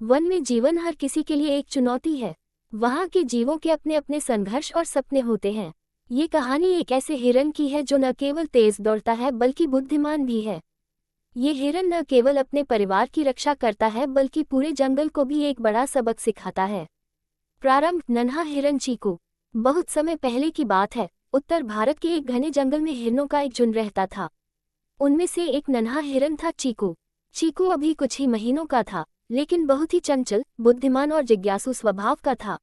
One में जीवन हर किसी के लिए एक चुनौती है। वहाँ के जीवों के अपने अपने संघर्ष और सपने होते हैं। ये कहानी एक ऐसे हिरन की है जो न केवल तेज दौड़ता है बल्कि बुद्धिमान भी है। ये हिरन न केवल अपने परिवार की रक्षा करता है बल्कि पूरे जंगल को भी एक बड़ा सबक सिखाता है। प्रारंभ। नन्हा हिरन चीकू। बहुत समय पहले की बात है। उत्तर भारत के एक घने जंगल में हिरनों का एक झुंड रहता था। उनमें से एक नन्हा हिरन था चीकू। चीकू अभी कुछ ही महीनों का था, लेकिन बहुत ही चंचल, बुद्धिमान और जिज्ञासु स्वभाव का था।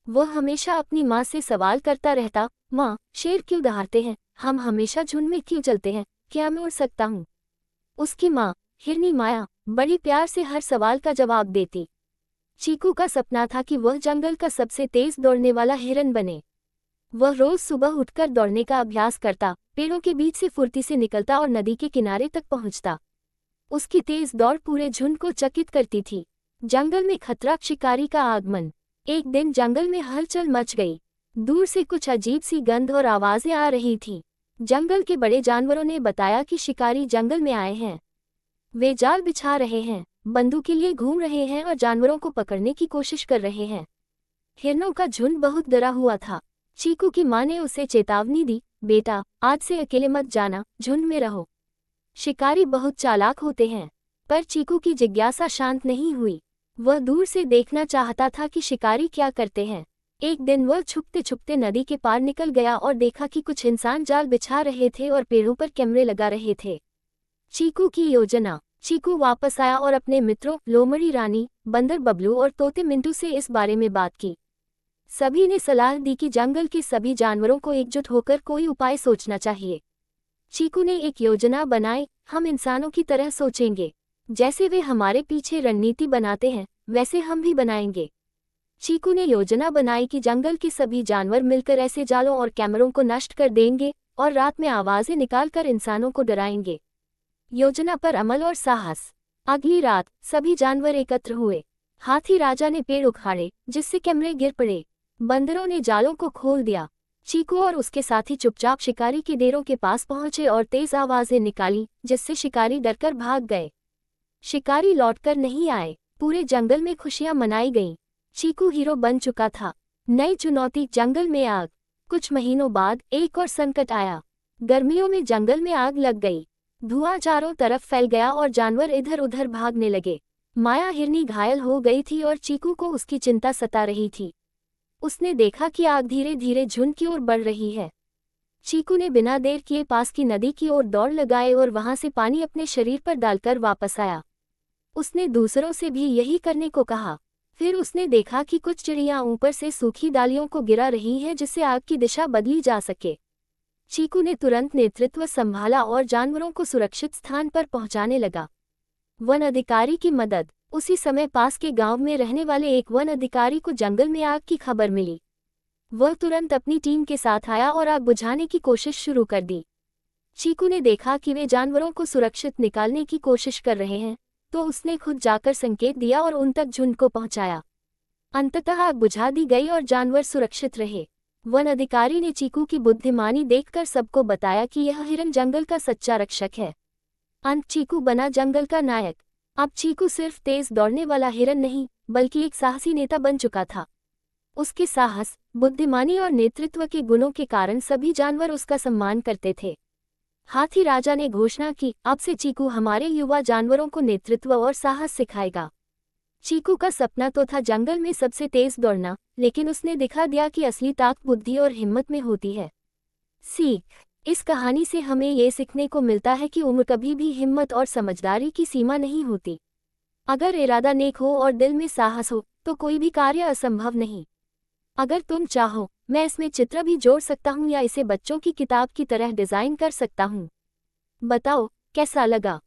वह हमेशा अपनी माँ से सवाल करता रहता, माँ, शेर क्यों दहाड़ते हैं? हम हमेशा झुंड में क्यों चलते हैं? क्या मैं उड़ सकता हूँ? उसकी माँ, हिरनी माया, बड़ी प्यार से हर सवाल का जवाब देती। चीकू का सपना था कि वह जंगल का सबसे तेज दौड़ने वाला हिरन बने। वह रोज सुबह उठकर दौड़ने का अभ्यास करता, पेड़ों के बीच से फुर्ती से निकलता और नदी के किनारे तक पहुंचता। उसकी तेज दौड़ पूरे झुंड को चकित करती थी। जंगल में खतरा। शिकारी का आगमन। एक दिन जंगल में हलचल मच गई। दूर से कुछ अजीब सी गंध और आवाजें आ रही थीं। जंगल के बड़े जानवरों ने बताया कि शिकारी जंगल में आए हैं। वे जाल बिछा रहे हैं, बंदूक लिए घूम रहे हैं और जानवरों को पकड़ने की कोशिश कर रहे हैं। हिरनों का झुंड बहुत डरा हुआ था। चीकू की माँ ने उसे चेतावनी दी, बेटा, आज से अकेले मत जाना, झुंड में रहो। शिकारी बहुत चालाक होते हैं। पर चीकू की जिज्ञासा शांत नहीं हुई। वह दूर से देखना चाहता था कि शिकारी क्या करते हैं। एक दिन वह छुपते छुपते नदी के पार निकल गया और देखा कि कुछ इंसान जाल बिछा रहे थे और पेड़ों पर कैमरे लगा रहे थे। चीकू की योजना। चीकू वापस आया और अपने मित्रों लोमड़ी रानी, बंदर बबलू और तोते मिंटू से इस बारे में बात की। सभी ने सलाह दी कि जंगल के सभी जानवरों को एकजुट होकर कोई उपाय सोचना चाहिए। चीकू ने एक योजना बनाई। हम इंसानों की तरह सोचेंगे। जैसे वे हमारे पीछे रणनीति बनाते हैं, वैसे हम भी बनाएंगे। चीकू ने योजना बनाई कि जंगल के सभी जानवर मिलकर ऐसे जालों और कैमरों को नष्ट कर देंगे और रात में आवाजें निकालकर इंसानों को डराएंगे। योजना पर अमल और साहस। अगली रात सभी जानवर एकत्र हुए। हाथी राजा ने पेड़ उखाड़े, जिससे कैमरे गिर पड़े। बंदरों ने जालों को खोल दिया। चीकू और उसके साथी चुपचाप शिकारी के डेरों के पास पहुंचे और तेज आवाजें निकाली, जिससे शिकारी डरकर भाग गए। शिकारी लौटकर नहीं आए। पूरे जंगल में खुशियां मनाई गईं। चीकू हीरो बन चुका था। नई चुनौती। जंगल में आग। कुछ महीनों बाद एक और संकट आया। गर्मियों में जंगल में आग लग गई। धुआं चारों तरफ फैल गया और जानवर इधर उधर भागने लगे। माया हिरनी घायल हो गई थी और चीकू को उसकी चिंता सता रही थी। उसने देखा कि आग धीरे धीरे झुंड की ओर बढ़ रही है। चीकू ने बिना देर किए पास की नदी की ओर दौड़ लगाए और वहां से पानी अपने शरीर पर डालकर वापस आया। उसने दूसरों से भी यही करने को कहा। फिर उसने देखा कि कुछ चिड़ियां ऊपर से सूखी डालियों को गिरा रही हैं, जिससे आग की दिशा बदली जा सके। चीकू ने तुरंत नेतृत्व संभाला और जानवरों को सुरक्षित स्थान पर पहुंचाने लगा। वन अधिकारी की मदद। उसी समय पास के गांव में रहने वाले एक वन अधिकारी को जंगल में आग की खबर मिली। वह तुरंत अपनी टीम के साथ आया और आग बुझाने की कोशिश शुरू कर दी। चीकू ने देखा कि वे जानवरों को सुरक्षित निकालने की कोशिश कर रहे हैं, तो उसने खुद जाकर संकेत दिया और उन तक झुंड को पहुंचाया। अंततः आग बुझा दी गई और जानवर सुरक्षित रहे। वन अधिकारी ने चीकू की बुद्धिमानी देखकर सबको बताया कि यह हिरन जंगल का सच्चा रक्षक है। अंत चीकू बना जंगल का नायक। अब चीकू सिर्फ तेज दौड़ने वाला हिरन नहीं, बल्कि एक साहसी नेता बन चुका था। उसके साहस, बुद्धिमानी और नेतृत्व के गुणों के कारण सभी जानवर उसका सम्मान करते थे। हाथी राजा ने घोषणा की, अब से चीकू हमारे युवा जानवरों को नेतृत्व और साहस सिखाएगा। चीकू का सपना तो था जंगल में सबसे तेज दौड़ना, लेकिन उसने दिखा दिया कि असली ताकत बुद्धि और हिम्मत में होती है। सीख। इस कहानी से हमें ये सीखने को मिलता है कि उम्र कभी भी हिम्मत और समझदारी की सीमा नहीं होती। अगर इरादा नेक हो और दिल में साहस हो, तो कोई भी कार्य असंभव नहीं। अगर तुम चाहो, मैं इसमें चित्र भी जोड़ सकता हूँ या इसे बच्चों की किताब की तरह डिजाइन कर सकता हूँ। बताओ कैसा लगा।